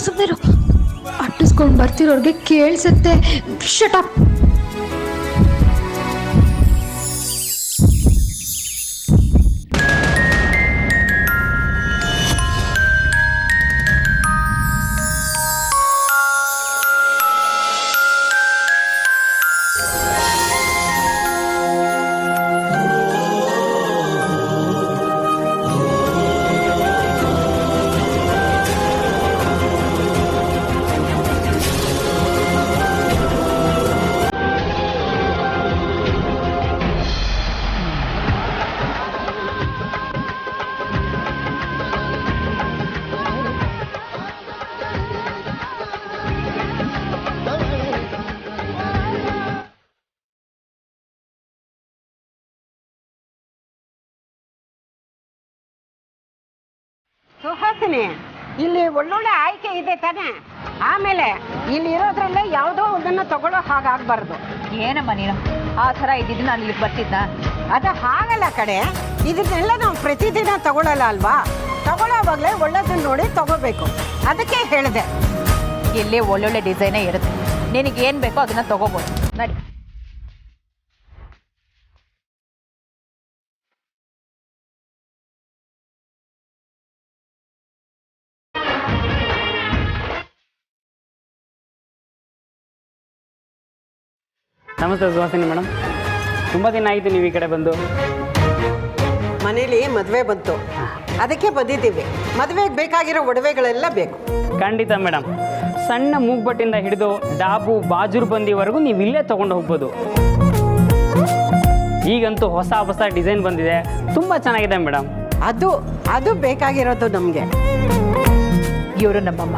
ಸುಮ್ಮನೆ ಅಟ್ಟಿಸ್ಕೊಂಡು ಬರ್ತಿರೋರ್ಗೆ ಕೇಳಿಸುತ್ತೆ. ಶಟಪ್. ಸುಹಾಸಿನಿ, ಇಲ್ಲಿ ಒಳ್ಳೊಳ್ಳೆ ಆಯ್ಕೆ ಇದೆ ತಾನೆ. ಆಮೇಲೆ ಇಲ್ಲಿ ಇರೋದ್ರಲ್ಲೇ ಯಾವುದೋ ಒಂದನ್ನು ತಗೊಳ್ಳೋ ಹಾಗಾಗಬಾರ್ದು. ಏನಮ್ಮ ನೀನು ಆ ಥರ ಇದ್ದಿದ್ದು ನಾನು ಇಲ್ಲಿಗೆ ಬರ್ತಿದ್ದ? ಅದು ಹಾಗಲ್ಲ ಕಡೆ, ಇದನ್ನೆಲ್ಲ ನಾವು ಪ್ರತಿದಿನ ತಗೊಳ್ಳಲ್ಲ ಅಲ್ವಾ. ತಗೊಳ್ಳೋವಾಗಲೇ ಒಳ್ಳೇದನ್ನ ನೋಡಿ ತಗೋಬೇಕು, ಅದಕ್ಕೆ ಹೇಳಿದೆ. ಇಲ್ಲೇ ಒಳ್ಳೊಳ್ಳೆ ಡಿಸೈನೇ ಇರುತ್ತೆ, ನಿನಗೇನು ಬೇಕೋ ಅದನ್ನು ತಗೋಬೋದು. ನಡಿ. ನಮಸ್ತೆ ಸುಹಾಸಿನಿ ಮೇಡಮ್, ತುಂಬ ದಿನ ಆಯಿತು ನೀವು ಈ ಕಡೆ ಬಂದು. ಮನೇಲಿ ಮದುವೆ ಬಂತು, ಅದಕ್ಕೆ ಬಂದಿದ್ದೀವಿ. ಮದುವೆಗೆ ಬೇಕಾಗಿರೋ ಒಡವೆಗಳೆಲ್ಲ ಬೇಕು. ಖಂಡಿತ ಮೇಡಮ್, ಸಣ್ಣ ಮೂಗ್ಬಟ್ಟಿಂದ ಹಿಡಿದು ಡಾಬು ಬಾಜೂರು ಬಂದಿವರೆಗೂ ನೀವು ಇಲ್ಲೇ ತೊಗೊಂಡು ಹೋಗ್ಬೋದು. ಈಗಂತೂ ಹೊಸ ಹೊಸ ಡಿಸೈನ್ ಬಂದಿದೆ, ತುಂಬ ಚೆನ್ನಾಗಿದೆ ಮೇಡಮ್. ಅದು ಬೇಕಾಗಿರೋದು ನಮಗೆ. ಇವರು ನಮ್ಮಮ್ಮ.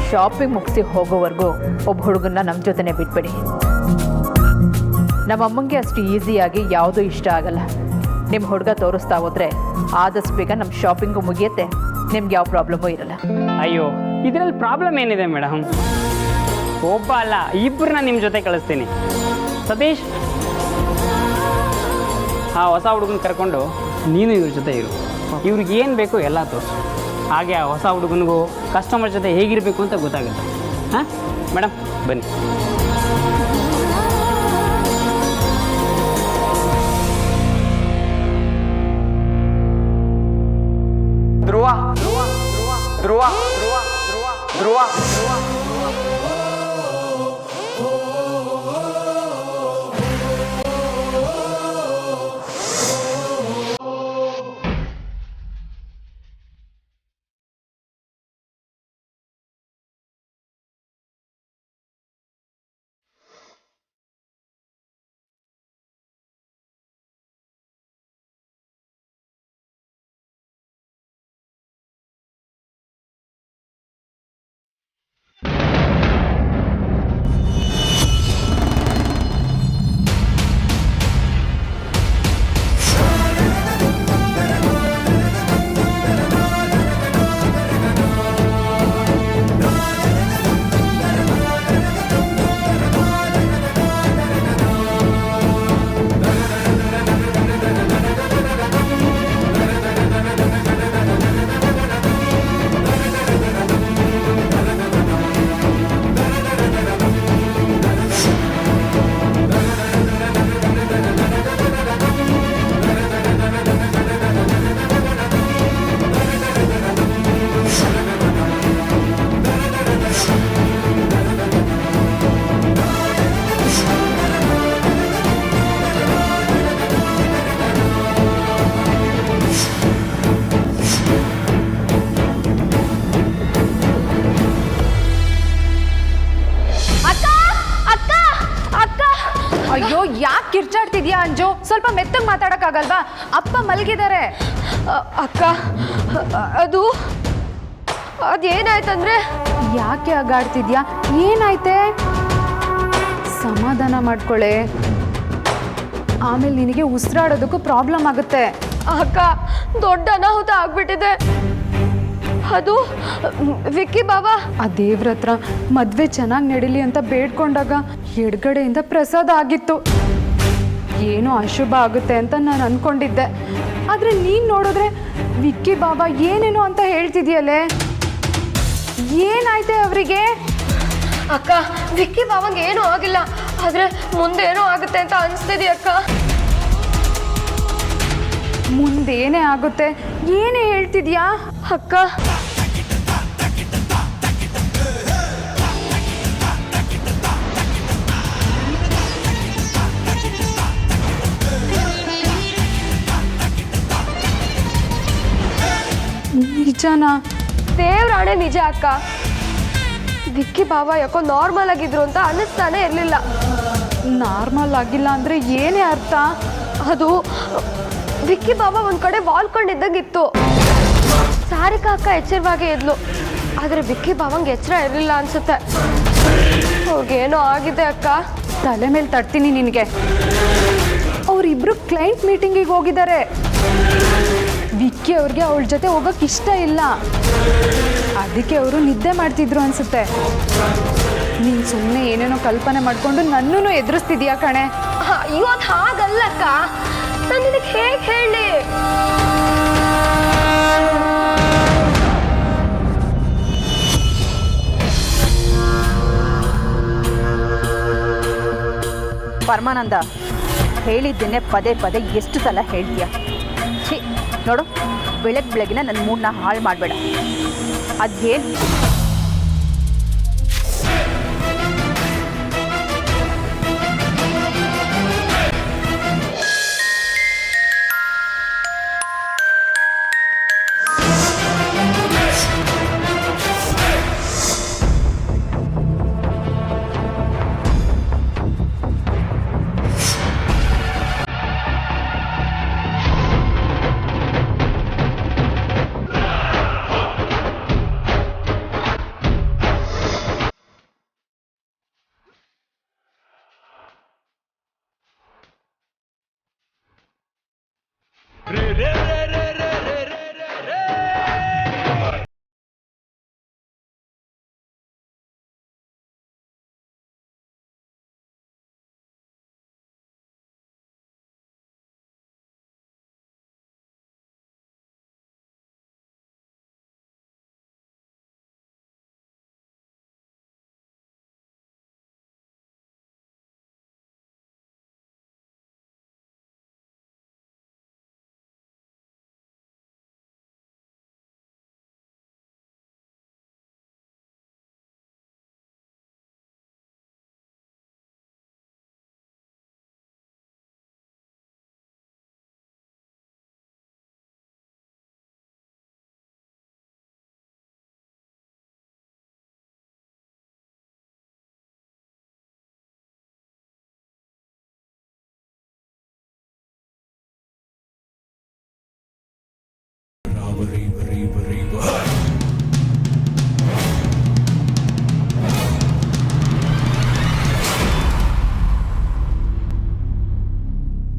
ಶಾಪಿಂಗ್ ಮುಗಿಸಿ ಹೋಗೋವರೆಗೂ ಒಬ್ಬ ಹುಡುಗನ್ನ ನಮ್ಮ ಜೊತೆನೇ ಬಿಟ್ಬಿಡಿ. ನಮ್ಮಮ್ಮಂಗೆ ಅಷ್ಟು ಈಸಿಯಾಗಿ ಯಾವುದೂ ಇಷ್ಟ ಆಗಲ್ಲ. ನಿಮ್ಮ ಹುಡುಗ ತೋರಿಸ್ತಾ ಹೋದರೆ ಆದಷ್ಟು ಬೇಗ ನಮ್ಮ ಶಾಪಿಂಗು ಮುಗಿಯುತ್ತೆ, ನಿಮ್ಗೆ ಯಾವ ಪ್ರಾಬ್ಲಮ್ಮೂ ಇರಲ್ಲ. ಅಯ್ಯೋ, ಇದರಲ್ಲಿ ಪ್ರಾಬ್ಲಮ್ ಏನಿದೆ ಮೇಡಮ್? ಒಬ್ಬ ಅಲ್ಲ, ಇಬ್ಬರನ್ನ ನಿಮ್ಮ ಜೊತೆ ಕಳಿಸ್ತೀನಿ. ಸತೀಶ್, ಆ ಹೊಸ ಹುಡುಗನ ಕರ್ಕೊಂಡು ನೀನು ಇವ್ರ ಜೊತೆ ಇರು. ಇವ್ರಿಗೆ ಏನು ಬೇಕು ಎಲ್ಲ ತೋರಿಸು. ಹಾಗೆ ಆ ಹೊಸ ಹುಡುಗನಿಗೂ ಕಸ್ಟಮರ್ ಜೊತೆ ಹೇಗಿರಬೇಕು ಅಂತ ಗೊತ್ತಾಗುತ್ತೆ. ಹಾಂ ಮೇಡಮ್, ಬನ್ನಿ. ಧ್ರುವ ಧ್ರುವ ಧ್ರುವ ಧ್ರುವ ಧ್ರುವ ಧ್ರುವ ಅಯ್ಯೋ, ಯಾಕೆ ಕಿರ್ಚಾಡ್ತಿದ್ಯಾ ಅಂಜು? ಸ್ವಲ್ಪ ಮೆತ್ತಗೆ ಮಾತಾಡೋಕ್ಕಾಗಲ್ವಾ? ಅಪ್ಪ ಮಲಗಿದ್ದಾರೆ. ಅಕ್ಕ, ಅದೇನಾಯ್ತಂದ್ರೆ? ಯಾಕೆ ಆಗಾಡ್ತಿದ್ಯಾ? ಏನಾಯ್ತೆ? ಸಮಾಧಾನ ಮಾಡ್ಕೊಳ್ಳೆ, ಆಮೇಲೆ ನಿನಗೆ ಉಸಿರಾಡೋದಕ್ಕೂ ಪ್ರಾಬ್ಲಮ್ ಆಗುತ್ತೆ. ಅಕ್ಕ, ದೊಡ್ಡ ಅನಾಹುತ ಆಗ್ಬಿಟ್ಟಿದೆ. ಅದು ವಿಕ್ಕಿ ಬಾಬಾ ಆ ದೇವ್ರ ಹತ್ರ ಮದುವೆ ಚೆನ್ನಾಗಿ ನಡೀಲಿ ಅಂತ ಬೇಡ್ಕೊಂಡಾಗ ಎಡಗಡೆಯಿಂದ ಪ್ರಸಾದ ಆಗಿತ್ತು. ಏನೋ ಅಶುಭ ಆಗುತ್ತೆ ಅಂತ ನಾನು ಅಂದ್ಕೊಂಡಿದ್ದೆ. ಆದರೆ ನೀನು ನೋಡಿದ್ರೆ ವಿಕ್ಕಿ ಬಾಬಾ ಏನೇನೋ ಅಂತ ಹೇಳ್ತಿದ್ಯಲ್ಲೇ. ಏನಾಯ್ತೆ ಅವರಿಗೆ? ಅಕ್ಕ ವಿಕ್ಕಿ ಬಾವಂಗೆ ಏನೂ ಆಗಿಲ್ಲ, ಆದ್ರೆ ಮುಂದೆ ಏನೋ ಆಗುತ್ತೆ ಅಂತ ಅನಿಸ್ತಿದೆ ಅಕ್ಕ. ಮುಂದೇನೇ ಆಗುತ್ತೆ? ಏನೇ ಹೇಳ್ತಿದ್ಯಾ ಅಕ್ಕ? ನಿಜನಾ? ದೇವ್ರಾಣೆ ನಿಜ ಅಕ್ಕ. ವಿಕ್ಕಿ ಬಾವ ಯಾಕೋ ನಾರ್ಮಲ್ ಆಗಿದ್ರು ಅಂತ ಅನ್ನಿಸ್ತಾನೆ ಇರಲಿಲ್ಲ. ನಾರ್ಮಲ್ ಆಗಿಲ್ಲ ಅಂದ್ರೆ ಏನೇ ಅರ್ಥ? ಅದು ವಿಕ್ಕಿ ಬಾಬಾ ಒಂದ್ ಕಡೆ ವಾಲ್ಕೊಂಡಿದ್ದಂಗಿತ್ತು. ಸಾರಿಕಾ ಅಕ್ಕ ಎಚ್ಚರವಾಗೇ ಇದ್ಲು, ಆದ್ರೆ ವಿಕ್ಕಿ ಬಾವಂಗೆ ಎಚ್ಚರ ಇರಲಿಲ್ಲ ಅನ್ಸುತ್ತೆ. ಅವ್ರಿಗೇನೋ ಆಗಿದೆ ಅಕ್ಕ. ತಲೆ ಮೇಲೆ ತಡ್ತೀನಿ ನಿನಗೆ. ಅವರಿಬ್ರು ಕ್ಲೈಂಟ್ ಮೀಟಿಂಗಿಗೆ ಹೋಗಿದ್ದಾರೆ. ವಿಕ್ಕಿ ಅವ್ರಿಗೆ ಅವಳ ಜೊತೆ ಹೋಗಕ್ಕೆ ಇಷ್ಟ ಇಲ್ಲ, ಅದಕ್ಕೆ ಅವರು ನಿದ್ದೆ ಮಾಡ್ತಿದ್ರು ಅನ್ಸುತ್ತೆ. ನೀನು ಸುಮ್ಮನೆ ಏನೇನೋ ಕಲ್ಪನೆ ಮಾಡ್ಕೊಂಡು ನನ್ನೂ ಎದುರಿಸ್ತಿದ್ಯಾ ಕಣೆ. ಇವತ್ತು ಹಾಗಲ್ಲಕ್ಕ, ನಾನು ನಿನಗೆ ಹೇಗೆ ಹೇಳಿ? ಪರಮಾನಂದ, ಹೇಳಿದ್ದೇನೆ ಪದೇ ಪದೇ ಎಷ್ಟು ಸಲ ಹೇಳ್ತೀಯ? ಛೀ ನೋಡು, ಬೆಳಗ್ಗಿನ ನನ್ನ ಮೂಡನ್ನ ಹಾಳು ಮಾಡಬೇಡ. ಅದೇನು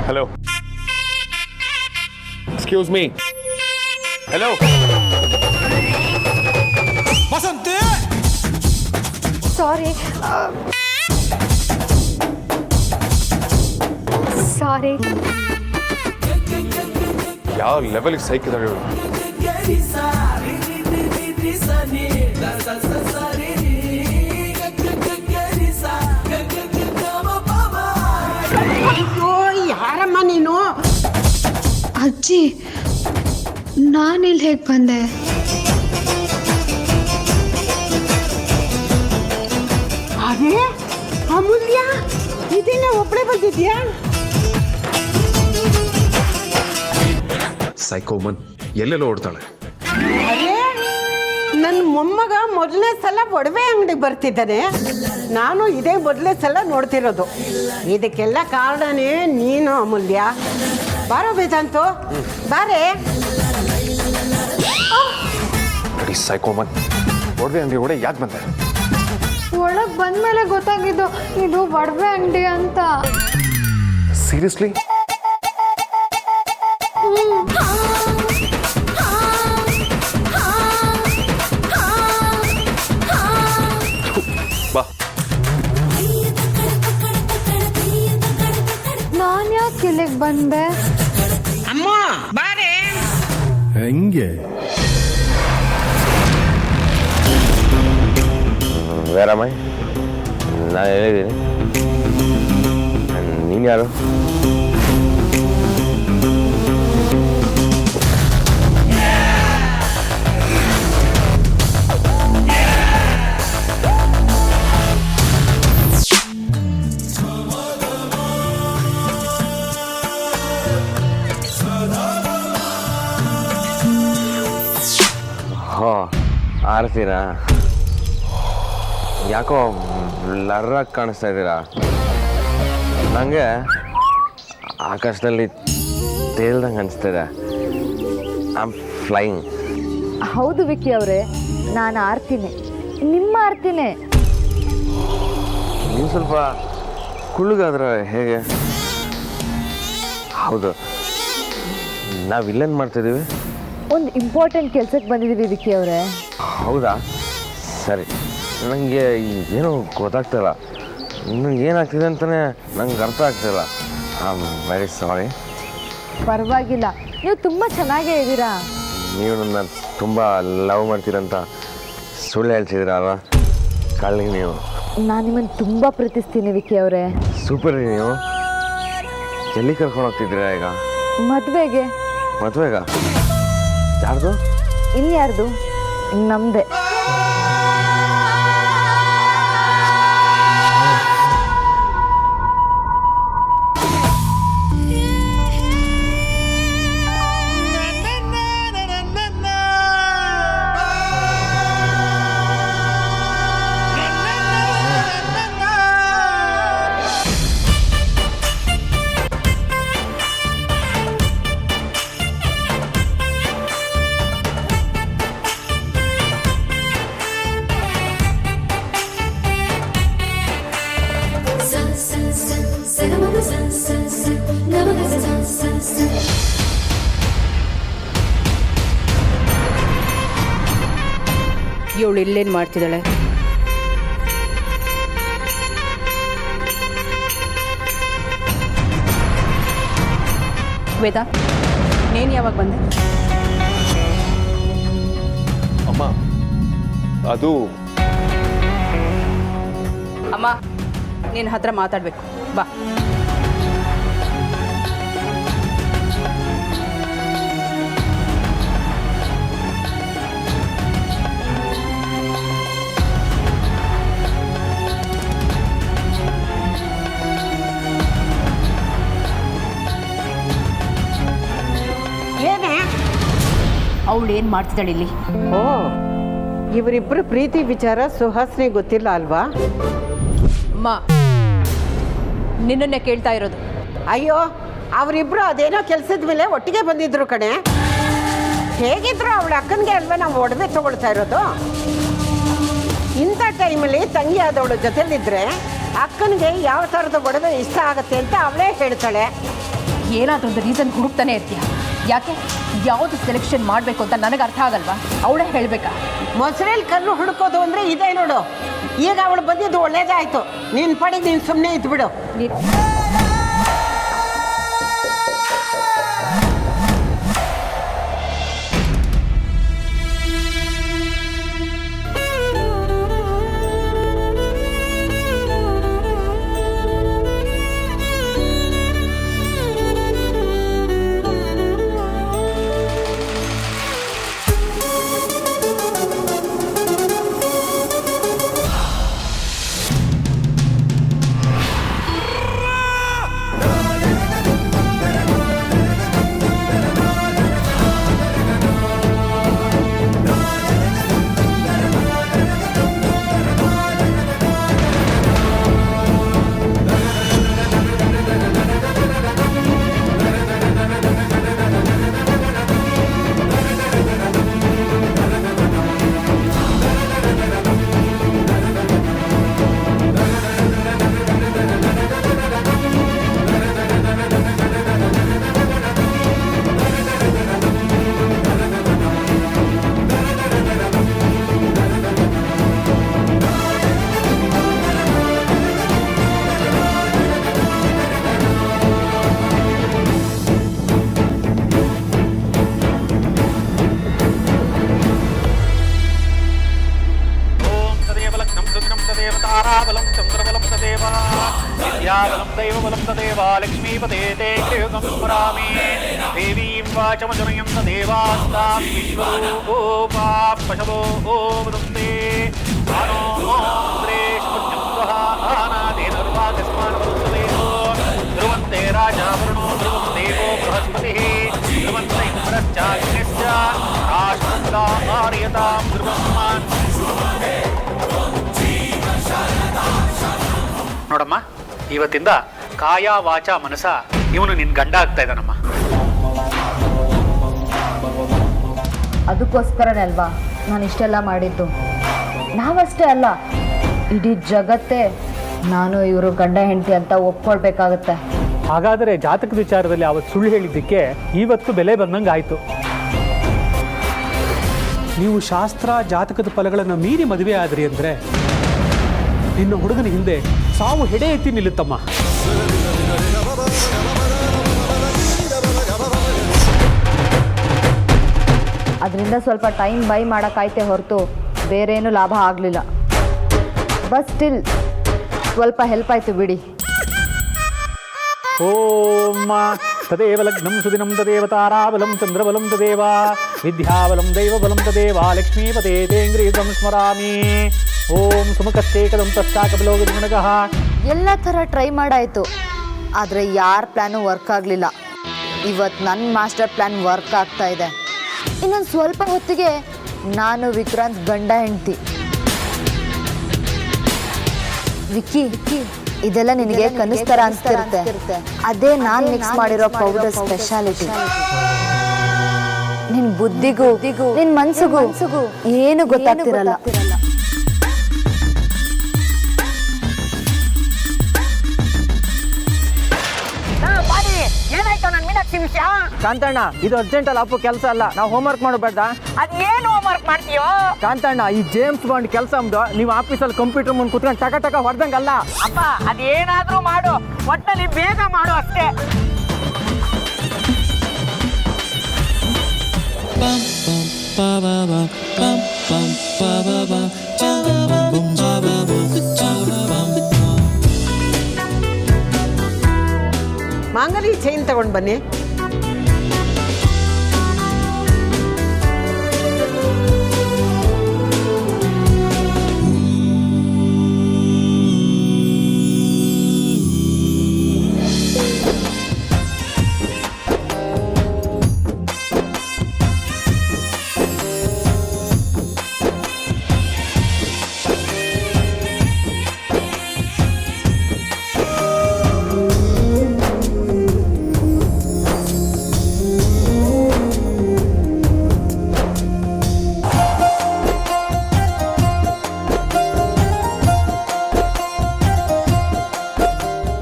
Hello. Excuse me. Hello. ಸಾರಿ ಸಾರಿ. ಯಾವ ಲೆವೆಲ್ಗೆ ಸೈಕಿದಾಳೆ ಇವಳು? ಅಯ್ಯೋ, ಯಾರಮ್ಮ ನೀನು? ಅಜ್ಜಿ, ನಾನಿಲ್ಲಿ ಹೇಗೆ ಬಂದೆ? ಅದೇ ಅಮೂಲ್ಯ, ಇದನ್ನ ಒಬ್ಬಳೇ ಬಂದಿದ್ಯಾ? ಸೈಕೋಮನ್ ಎಲ್ಲೆಲ್ಲೋ ಓಡ್ತಾಳೆ. ಅರೇ, ನನ್ನ ಮೊಮ್ಮಗ ಮೊದಲನೇ ಸಲ ಒಡವೆ ಅಂಗಡಿಗೆ ಬರ್ತಿದ್ದಾನೆ. ನಾನು ಇದೇ ಮೊದಲನೇ ಸಲ ನೋಡ್ತಿರೋದು. ಇದಕ್ಕೆಲ್ಲ ಕಾರಣನೇ ನೀನು ಅಮೂಲ್ಯ. ಬಾರೋ ಬೇಜಾಂತು, ಬಾರೇ. ಸೈಕೋಮನ್, ಒಡವೆ ಅಂಗಡಿ ಒಡೆ ಯಾಕೆ ಬಂದೆ? ಒಳಗೆ ಬಂದ್ಮೇಲೆ ಗೊತ್ತಾಗಿದ್ದು ಇದು ಒಡವೆ ಅಂಗಡಿ ಅಂತ. ಸೀರಿಯಸ್ಲಿ? ಬಾ. ನಾನು ಯಾಕೆ ಇಲ್ಲಿಗೆ ಬಂದೆ? ಅಮ್ಮ ಬಾರೇ. ಹೆಂಗೆ? ಬೇರಮ್ಮ ನಾನು ಹೇಳಿದ್ದೀನಿ. ನೀನು ಯಾರು? ಹೋ ಆರ್ತೀರಾ? ಯಾಕೋ ಬ್ಲರ್ರಾಗಿ ಕಾಣಿಸ್ತಾ ಇದ್ದೀರಾ. ನನಗೆ ಆಕಾಶದಲ್ಲಿ ತೇಲ್ದಂಗೆ ಅನಿಸ್ತಿದೆ. I am flying. ಹೌದು ವಿಕ್ಕಿ ಅವರೇ, ನಾನು ಆರ್ತೀನಿ, ನಿಮ್ಮ ಆರ್ತಿನೇ. ನೀವು ಸ್ವಲ್ಪ ಕುಳ್ಳುಗಾದ್ರೆ ಹೇಗೆ? ಹೌದು, ನಾವು ಇಲ್ಲೇನು ಮಾಡ್ತಿದ್ದೀವಿ? ಒಂದು ಇಂಪಾರ್ಟೆಂಟ್ ಕೆಲ್ಸಕ್ಕೆ ಬಂದಿದ್ದೀವಿ ವಿಕ್ಕಿ ಅವರೇ. ಹೌದಾ? ಸರಿ. ನನಗೆ ಏನೂ ಗೊತ್ತಾಗ್ತಿಲ್ಲ. ನನಗೆ ಏನಾಗ್ತಿದೆ ಅಂತಲೇ ನಂಗೆ ಅರ್ಥ ಆಗ್ತಿಲ್ಲ. I am very sorry. ಪರವಾಗಿಲ್ಲ, ನೀವು ತುಂಬ ಚೆನ್ನಾಗೇ ಇದ್ದೀರಾ. ನೀವು ನನ್ನ ತುಂಬ ಲವ್ ಮಾಡ್ತೀರಂತ ಸುಳ್ಳು ಹೇಳ್ತಿದ್ದೀರ ಅಲ್ವಾ? ಕಳ್ಳಿ ನೀವು. ನಾನು ನಿಮ್ಮನ್ನು ತುಂಬ ಪ್ರೀತಿಸ್ತೀನಿ ವಿಕ್ಕಿ ಅವರೇ. ಸೂಪರ್ ರೀ ನೀವು. ಎಲ್ಲಿ ಕರ್ಕೊಂಡು ಹೋಗ್ತಿದ್ದೀರಾ ಈಗ? ಮದುವೆಗೆ. ಮದುವೆಗಾ? ಯಾರ್ದು? ಇನ್ಯಾರ್ದು? ನಮ್ಮದೇ. ಇವಳು ಇಲ್ಲೇನು ಮಾಡ್ತಿದ್ದಾಳೆ? ವೇದ, ನೀನು ಯಾವಾಗ ಬಂದೆ? ಅಮ್ಮ, ಅದು ಅಮ್ಮ, ನಿನ್ನ ಹತ್ರ ಮಾತಾಡಬೇಕು, ಬಾ. ಏನೇ? ಅವಳು ಏನು ಮಾಡ್ತಿದ್ದಾಳೆ ಇಲ್ಲಿ? ಓ, ಇವರಿಬ್ಬರು ಪ್ರೀತಿ ವಿಚಾರ ಸುಹಾಸ್ನಿ ಗೊತ್ತಿಲ್ಲ ಅಲ್ವಾ? ಅಮ್ಮ, ನಿನ್ನನ್ನೇ ಕೇಳ್ತಾ ಇರೋದು. ಅಯ್ಯೋ, ಅವರಿಬ್ರು ಅದೇನೋ ಕೆಲಸದ ಮೇಲೆ ಒಟ್ಟಿಗೆ ಬಂದಿದ್ರು ಕಣೆ. ಹೇಗಿದ್ರು ಅವಳ ಅಕ್ಕನಿಗೆ ಅಲ್ವಾ ನಾವು ಒಡವೆ ತಗೊಳ್ತಾ ಇರೋದು. ಇಂಥ ಟೈಮಲ್ಲಿ ತಂಗಿ ಆದವಳ ಜೊತೆಲಿದ್ರೆ ಅಕ್ಕನಿಗೆ ಯಾವ ಥರದ ಒಡವೆ ಇಷ್ಟ ಆಗುತ್ತೆ ಅಂತ ಅವಳೇ ಹೇಳ್ತಾಳೆ. ಏನಾದರೂ ಒಂದು ರೀಸನ್ ಹುಡುಕ್ತಾನೆ ಇರ್ತೀಯ. ಯಾಕೆ? ಯಾವುದು ಸೆಲೆಕ್ಷನ್ ಮಾಡಬೇಕು ಅಂತ ನನಗೆ ಅರ್ಥ ಆಗಲ್ವಾ? ಅವಳೇ ಹೇಳಬೇಕಾ? ಮೊಸರಲ್ಲಿ ಕಲ್ಲು ಹುಡುಕೋದು ಅಂದರೆ ಇದೇ ನೋಡು. ಈಗ ಅವಳು ಬಂದಿದ್ದು ಒಳ್ಳೇದಾಯ್ತು. ನಿನ್ನ ಪಡೆಗೆ ನೀನು ಸುಮ್ಮನೆ ಇದ್ಬಿಡು. तदेव लक्ष्मीपते ते गृहं स्मरामि देवीं वाचमजनयं तदेवास्तां विश्वरूपा पशवो वदन्ते आनो श्रेष्ठः आनादेनर्वागस्मानवरुन्देवो ध्रुवन्ते राजा वरुणो ध्रुवं देवो बृहस्पतिः ध्रुवन्त इन्द्रश्चाग्निश्च राष्ट्रन्दा आर्यतां ध्रुवम् ನೋಡಮ್ಮ, ಇವತ್ತಿಂದ ಕಾಯ ವಾಚ ಮನಸ ಇವನು ನಿನ್ನ ಗಂಡ ಆಗ್ತಾ ಇದ್ದಾನಮ್ಮ. ಅದಕ್ಕೋಸ್ಕರನೇ ಅಲ್ವಾ ನಾನು ಇಷ್ಟೆಲ್ಲ ಮಾಡಿದ್ದು. ನಾವಷ್ಟೇ ಅಲ್ಲ, ಇಡೀ ಜಗತ್ತೇ ನಾನು ಇವರು ಗಂಡ ಹೆಂಡತಿ ಅಂತ ಒಪ್ಕೊಳ್ಬೇಕಾಗತ್ತೆ. ಹಾಗಾದರೆ ಜಾತಕದ ವಿಚಾರದಲ್ಲಿ ಅವತ್ತು ಸುಳ್ಳು ಹೇಳಿದ್ದಕ್ಕೆ ಇವತ್ತು ಬೆಲೆ ಬಂದಂಗೆ ಆಯಿತು. ನೀವು ಶಾಸ್ತ್ರ ಜಾತಕದ ಫಲಗಳನ್ನು ಮೀರಿ ಮದುವೆ ಆದ್ರಿ ಅಂದರೆ ನಿನ್ನ ಹುಡುಗನ ಹಿಂದೆ ಸಾವು ಹೆಡೆ ಎತ್ತಿ ನಿಲ್ಲುತ್ತಮ್ಮ. ಅದರಿಂದ ಸ್ವಲ್ಪ ಟೈಮ್ ಬೈ ಮಾಡೋಕ್ಕಾಯ್ತೆ ಹೊರತು ಬೇರೇನು ಲಾಭ ಆಗಲಿಲ್ಲ. ಬಟ್ ಸ್ಟಿಲ್ ಸ್ವಲ್ಪ ಹೆಲ್ಪ್ ಆಯಿತು ಬಿಡಿ. ಓಂ ತದೇವ ಲಗ್ನಂ ಸುದಿನಂ ತದೇವ ತಾರಾಬಲಂ ಚಂದ್ರಬಲಂ ತದೇವ ವಿದ್ಯಾಬಲಂ ದೈವಬಲಂ ತದೇವ ಲಕ್ಷ್ಮೀಪತೆ ತೇಂಗ್ರೀಯಂ ಸ್ಮರಾಮಿ. ಓಂ ಸುಮುಖಸ್ತೇಕದಂ ತಸ್ತಾಕಬಲೋಗನಗಃ. ಎಲ್ಲ ಥರ ಟ್ರೈ ಮಾಡಾಯಿತು, ಆದರೆ ಯಾರ ಪ್ಲ್ಯಾನು ವರ್ಕ್ ಆಗಲಿಲ್ಲ. ಇವತ್ತು ನನ್ನ ಮಾಸ್ಟರ್ ಪ್ಲ್ಯಾನ್ ವರ್ಕ್ ಆಗ್ತಾ ಇದೆ. ಇನ್ನೊಂದು ಸ್ವಲ್ಪ ಹೊತ್ತಿಗೆ ನಾನು ವಿಕ್ರಾಂತ್ ಗಂಡ ಹೆಂಡತಿ. ವಿಕ್ಕಿ, ಇದೆಲ್ಲ ನಿನಗೆ ಕನಸ್ತರ ಅನ್ಸ್ತಿರುತ್ತೆ. ಅದೇ ನಾನು ಮಿಕ್ಸ್ ಮಾಡಿರೋ ಪೌಡರ್ ಸ್ಪೆಷಾಲಿಟಿ. ನಿನ್ ಬುದ್ಧಿಗೂ ನಿನ್ ಮನ್ಸಿಗೂ ಏನು ಗೊತ್ತಾಗ್ತಿರಲ್ಲ. ಏನಾಯ್ತು ನನ್ನ ಮೀನಾಕ್ಷಿ ವಿಷಯ? ಕಾಂತಣ್ಣ, ಇದು ಅರ್ಜೆಂಟಲ್ಲಿ ಅಪ್ಪು ಕೆಲಸ ಅಲ್ಲ. ನಾವು ಹೋಮ್ವರ್ಕ್ ಮಾಡಬೇಡ. ಅದೇನು ಹೋಮ್ವರ್ಕ್ ಮಾಡ್ತೀಯೋ? ಕಾಂತಣ್ಣ, ಈ ಜೇಮ್ಸ್ ಬಾಂಡ್ ಕೆಲಸ ನೀವು ಆಫೀಸಲ್ಲಿ ಕಂಪ್ಯೂಟರ್ ಮುಂದೆ ಕುತ್ಕೊಂಡು ಟಕ ಟಕ ಹೊಡೆದಂಗಲ್ಲ. ಅಪ್ಪ, ಅದೇನಾದ್ರೂ ಮಾಡು, ಒಟ್ಟಿನಲ್ಲಿ ಬೇಗ ಮಾಡು ಅಷ್ಟೇ. ಮಾಂಗಲ್ಯ ಚೈನ್ ತಗೊಂಡು ಬನ್ನಿ.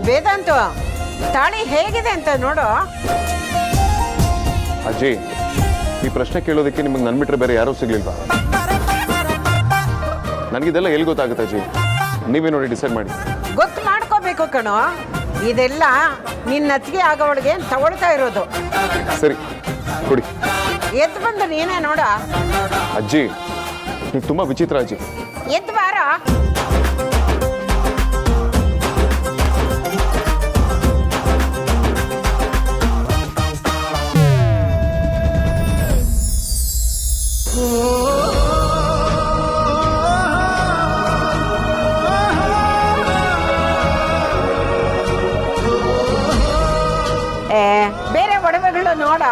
ವೇದಾಂತು, ತಾಳಿ ಹೇಗಿದೆ ಅಂತ ನೋಡು. ಅಜ್ಜಿ, ಈ ಪ್ರಶ್ನೆ ಕೇಳೋದಕ್ಕೆ ನಿಮಗೆ ನನ್ನ ಬಿಟ್ಟರೆ ಬೇರೆ ಯಾರೂ ಸಿಗ್ಲಿಲ್ವಾ? ನನಗಿದೆಲ್ಲ ಎಲ್ಲಿ ಗೊತ್ತಾಗುತ್ತೆ ಅಜ್ಜಿ? ನೀವೇ ನೋಡಿ ಡಿಸೈಡ್ ಮಾಡಿ. ಗೊತ್ತು ಮಾಡ್ಕೋಬೇಕು ಕಣೋ. ಇದೆಲ್ಲ ನಿನ್ನ ಅತ್ತಿಗೆ ಆಗೋವಳಿಗೆ ತಗೊಳ್ತಾ ಇರೋದು. ಸರಿ ಕೊಡಿ. ಎದ್ದು ಬಂದು ನೀನೇ ನೋಡ. ಅಜ್ಜಿ, ನೀವು ತುಂಬ ವಿಚಿತ್ರ ಅಜ್ಜಿ. ಎದ್ದು ಬಾರ. ಬೇರೆ ಒಡವೆಗಳು ನೋಡ.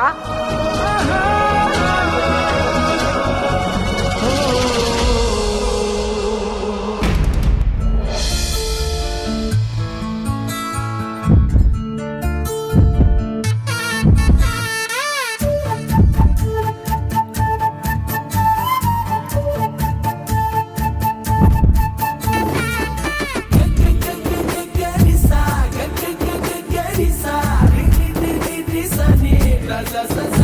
sa sa sa